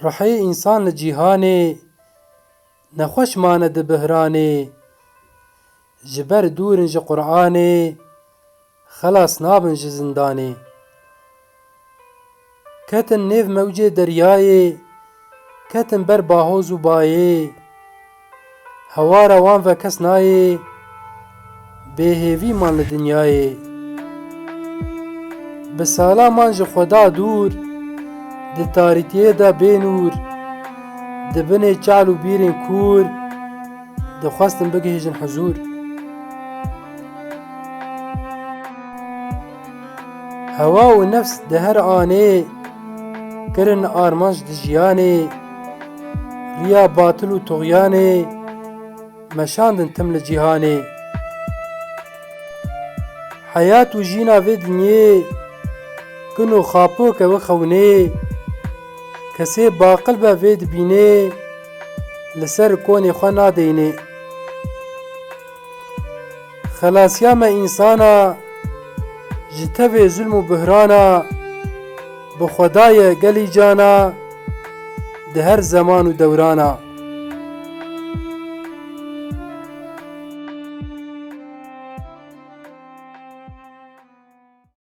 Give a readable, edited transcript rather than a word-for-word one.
Rihê însan li cîhanê nexweş mane di bihranê. Ji ber dûrin ji Qur'anê xelas nabin ji zindanê. Ketin nêv mewcê deryayê, ketin ber bahoz û bayê. Hewara wan ve kes nayê, bêhêvî man li dinyayê. Bi sala man ji Xweda dûr, di tarîtiyê de bê nûr. Di binê çal û bîrên kûr, dixwestin bigihîjin huzûr. Hewa û nefs di her anê, kirin armanc di jiyanê. Riya batil û tuğyanê, meşandin tim li cîhanê. Heyat û jîna vê dinyê, kin û xapûk ew ê xewnê. Kesê baqil be vê dibînê, li ser konê xwe nadeynê. Xelasiya me însana, ji tevê zulm û bihrana. Bi Xwedayê gelî cana, di her zeman û dewrana.